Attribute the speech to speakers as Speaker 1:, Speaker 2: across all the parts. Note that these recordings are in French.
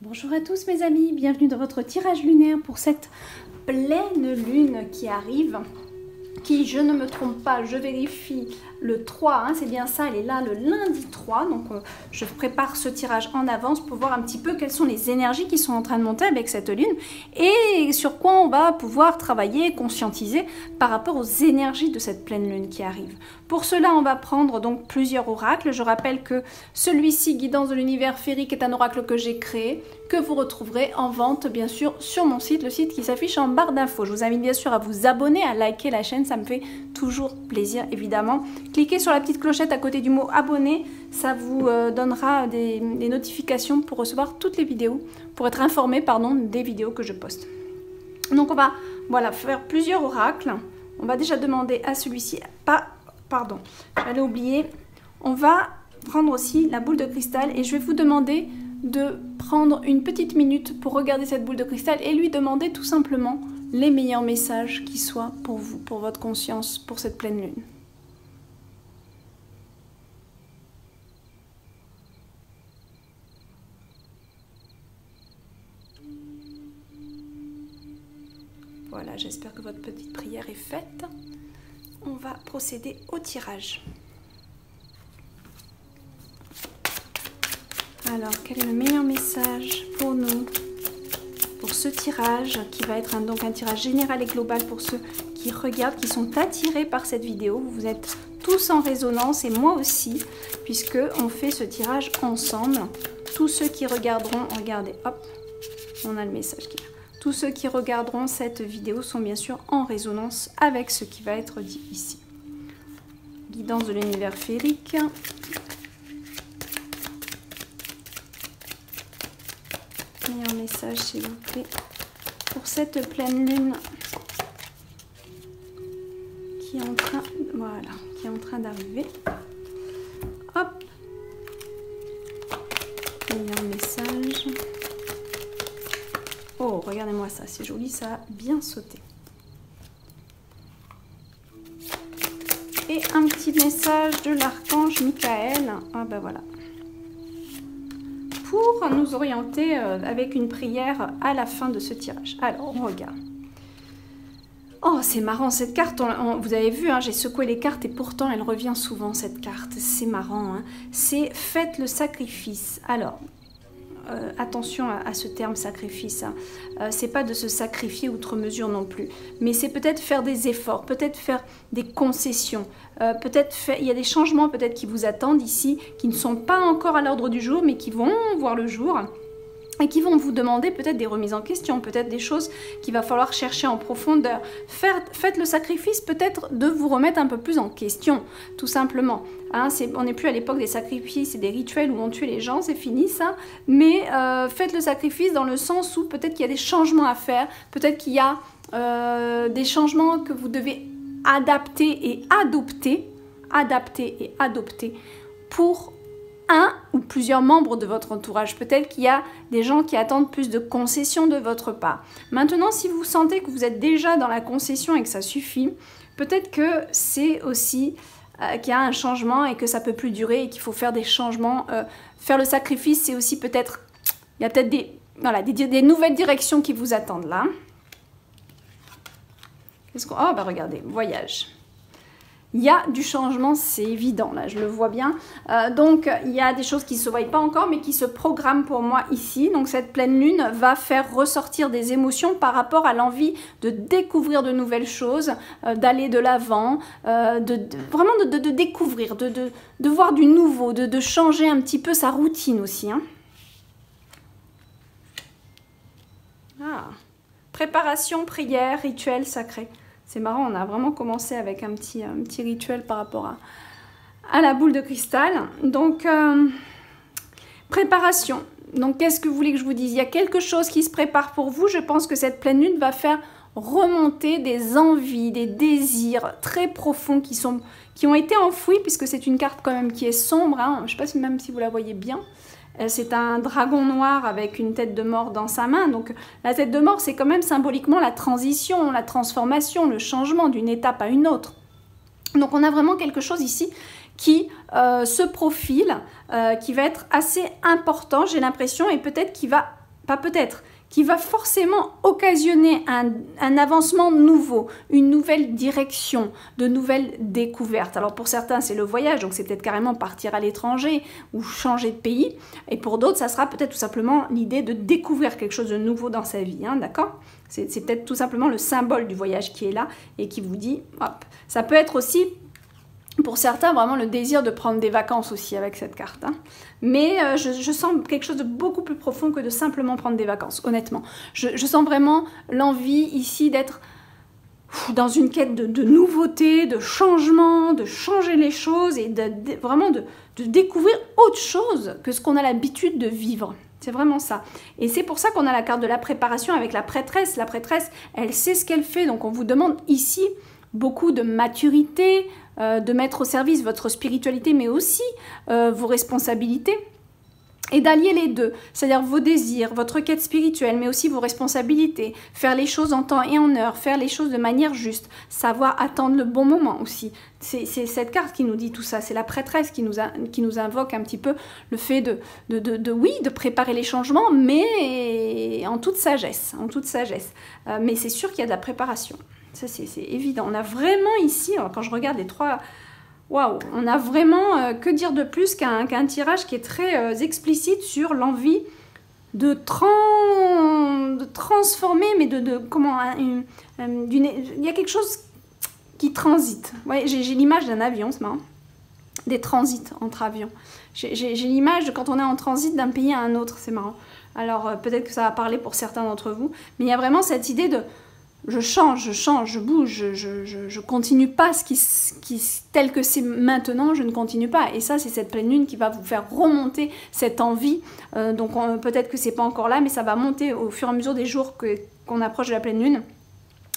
Speaker 1: Bonjour à tous mes amis, bienvenue dans votre tirage lunaire pour cette pleine lune qui arrive, qui, je ne me trompe pas, je vérifie, le 3, hein, c'est bien ça, elle est là le lundi 3, donc je prépare ce tirage en avance pour voir un petit peu quelles sont les énergies qui sont en train de monter avec cette lune et sur quoi on va pouvoir travailler, conscientiser par rapport aux énergies de cette pleine lune qui arrive. Pour cela, on va prendre donc plusieurs oracles. Je rappelle que celui-ci, Guidance de l'univers féerique, est un oracle que j'ai créé, que vous retrouverez en vente bien sûr sur mon site, le site qui s'affiche en barre d'infos. Je vous invite bien sûr à vous abonner, à liker la chaîne, ça me fait toujours plaisir évidemment. Cliquez sur la petite clochette à côté du mot abonner, ça vous donnera des notifications pour recevoir toutes les vidéos, pour être informé pardon, des vidéos que je poste. Donc on va voilà, faire plusieurs oracles. On va déjà demander à celui-ci, pardon, j'allais oublier, on va prendre aussi la boule de cristal et je vais vous demander de prendre une petite minute pour regarder cette boule de cristal et lui demander tout simplement les meilleurs messages qui soient pour vous, pour votre conscience, pour cette pleine lune. Voilà, j'espère que votre petite prière est faite. On va procéder au tirage. Alors, quel est le meilleur message pour nous, pour ce tirage, qui va être donc un tirage général et global pour ceux qui regardent, qui sont attirés par cette vidéo. Vous êtes tous en résonance et moi aussi, puisque on fait ce tirage ensemble. Tous ceux qui regarderont, regardez, hop, on a le message qui est là. Tous ceux qui regarderont cette vidéo sont bien sûr en résonance avec ce qui va être dit ici. Guidance de l'univers féerique. Meilleur message s'il vous plaît pour cette pleine lune qui est en train, voilà, qui est en train d'arriver. Hop. Meilleur message. Oh, regardez-moi ça, c'est joli, ça a bien sauté. Et un petit message de l'archange Michael. Ah ben voilà. Pour nous orienter avec une prière à la fin de ce tirage. Alors, on regarde. Oh, c'est marrant, cette carte, vous avez vu, hein, j'ai secoué les cartes et pourtant elle revient souvent, cette carte. C'est marrant, hein. C'est « Faites le sacrifice ». Alors, attention à ce terme sacrifice, hein. C'est pas de se sacrifier outre mesure non plus, mais c'est peut-être faire des efforts, peut-être faire des concessions, peut-être il y a des changements peut-être qui vous attendent ici, qui ne sont pas encore à l'ordre du jour, mais qui vont voir le jour et qui vont vous demander peut-être des remises en question, peut-être des choses qu'il va falloir chercher en profondeur. Faites le sacrifice peut-être de vous remettre un peu plus en question, tout simplement. Hein, on n'est plus à l'époque des sacrifices et des rituels où on tue les gens, c'est fini ça. Mais faites le sacrifice dans le sens où peut-être qu'il y a des changements à faire, peut-être qu'il y a des changements que vous devez adapter et adopter pour un ou plusieurs membres de votre entourage. Peut-être qu'il y a des gens qui attendent plus de concessions de votre part. Maintenant, si vous sentez que vous êtes déjà dans la concession et que ça suffit, peut-être que c'est aussi qu'il y a un changement et que ça peut plus durer et qu'il faut faire des changements. Faire le sacrifice, c'est aussi peut-être, il y a peut-être des nouvelles directions qui vous attendent là. Oh, bah regardez, voyage. Il y a du changement, c'est évident, là, je le vois bien. Donc, il y a des choses qui ne se voient pas encore, mais qui se programment pour moi ici. Donc, cette pleine lune va faire ressortir des émotions par rapport à l'envie de découvrir de nouvelles choses, d'aller de l'avant, vraiment de découvrir, de voir du nouveau, de changer un petit peu sa routine aussi. Hein. Ah. Préparation, prière, rituel sacré. C'est marrant, on a vraiment commencé avec un petit rituel par rapport à la boule de cristal. Donc, préparation. Donc, qu'est-ce que vous voulez que je vous dise? Il y a quelque chose qui se prépare pour vous. Je pense que cette pleine lune va faire remonter des envies, des désirs très profonds qui ont été enfouis, puisque c'est une carte quand même qui est sombre. Hein. Je ne sais pas même si vous la voyez bien. C'est un dragon noir avec une tête de mort dans sa main. Donc la tête de mort, c'est quand même symboliquement la transition, la transformation, le changement d'une étape à une autre. Donc on a vraiment quelque chose ici qui se profile, qui va être assez important, j'ai l'impression, et peut-être qui va pas peut-être, qui va forcément occasionner un avancement nouveau, une nouvelle direction, de nouvelles découvertes. Alors pour certains, c'est le voyage, donc c'est peut-être carrément partir à l'étranger ou changer de pays. Et pour d'autres, ça sera peut-être tout simplement l'idée de découvrir quelque chose de nouveau dans sa vie, hein, d'accord? C'est peut-être tout simplement le symbole du voyage qui est là et qui vous dit, hop. Ça peut être aussi, pour certains, vraiment le désir de prendre des vacances aussi avec cette carte. Hein. Mais je sens quelque chose de beaucoup plus profond que de simplement prendre des vacances, honnêtement. Je sens vraiment l'envie ici d'être dans une quête de nouveauté, de changement, de changer les choses et vraiment de découvrir autre chose que ce qu'on a l'habitude de vivre. C'est vraiment ça. Et c'est pour ça qu'on a la carte de la préparation avec la prêtresse. La prêtresse, elle sait ce qu'elle fait. Donc on vous demande ici beaucoup de maturité, de mettre au service votre spiritualité, mais aussi vos responsabilités, et d'allier les deux, c'est-à-dire vos désirs, votre quête spirituelle, mais aussi vos responsabilités, faire les choses en temps et en heure, faire les choses de manière juste, savoir attendre le bon moment aussi. C'est cette carte qui nous dit tout ça, c'est la prêtresse qui nous invoque un petit peu le fait de préparer les changements, mais en toute sagesse, mais c'est sûr qu'il y a de la préparation. Ça, c'est évident. On a vraiment ici, quand je regarde les trois... Waouh, on a vraiment, que dire de plus qu'un tirage qui est très explicite sur l'envie de transformer, mais il y a quelque chose qui transite. Ouais, j'ai l'image d'un avion, c'est marrant. Des transits entre avions. J'ai l'image de quand on est en transit d'un pays à un autre, c'est marrant. Alors, peut-être que ça va parler pour certains d'entre vous, mais il y a vraiment cette idée de... Je change, je bouge, je continue pas tel que c'est maintenant, je ne continue pas. Et ça, c'est cette pleine lune qui va vous faire remonter cette envie. Donc peut-être que c'est pas encore là, mais ça va monter au fur et à mesure des jours qu'on approche de la pleine lune.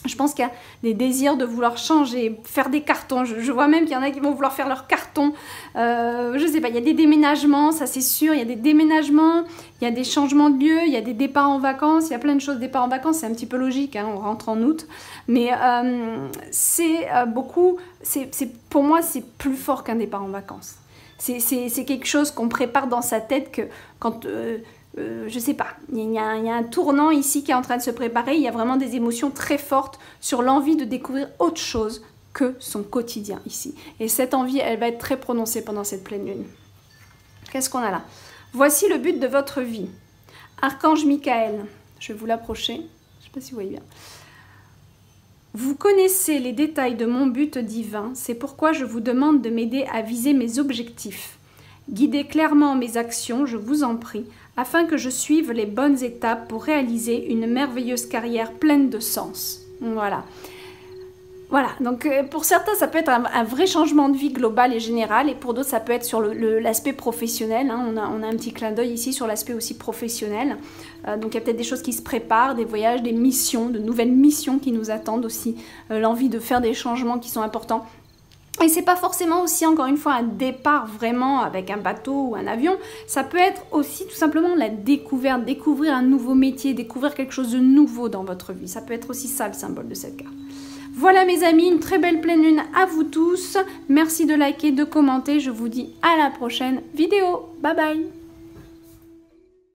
Speaker 1: Je pense qu'il y a des désirs de vouloir changer, faire des cartons. Je vois même qu'il y en a qui vont vouloir faire leurs cartons. Je sais pas, il y a des déménagements, ça c'est sûr. Il y a des déménagements, il y a des changements de lieu, il y a des départs en vacances. Il y a plein de choses. Départs en vacances, c'est un petit peu logique, hein, on rentre en août. Mais pour moi, c'est plus fort qu'un départ en vacances. C'est quelque chose qu'on prépare dans sa tête que quand... je sais pas, il y a un tournant ici qui est en train de se préparer, il y a vraiment des émotions très fortes sur l'envie de découvrir autre chose que son quotidien ici. Et cette envie, elle va être très prononcée pendant cette pleine lune. Qu'est-ce qu'on a là? Voici le but de votre vie. Archange Michael, je vais vous l'approcher, je ne sais pas si vous voyez bien. Vous connaissez les détails de mon but divin, c'est pourquoi je vous demande de m'aider à viser mes objectifs. Guidez clairement mes actions, je vous en prie, afin que je suive les bonnes étapes pour réaliser une merveilleuse carrière pleine de sens. Voilà. Voilà, donc pour certains, ça peut être un vrai changement de vie global et général, et pour d'autres, ça peut être sur l'aspect professionnel. Hein. On a un petit clin d'œil ici sur l'aspect aussi professionnel. Donc il y a peut-être des choses qui se préparent, des voyages, des missions, de nouvelles missions qui nous attendent aussi, l'envie de faire des changements qui sont importants. Et c'est pas forcément aussi, encore une fois, un départ vraiment avec un bateau ou un avion. Ça peut être aussi tout simplement la découverte, découvrir un nouveau métier, découvrir quelque chose de nouveau dans votre vie. Ça peut être aussi ça le symbole de cette carte. Voilà mes amis, une très belle pleine lune à vous tous. Merci de liker, de commenter. Je vous dis à la prochaine vidéo. Bye bye.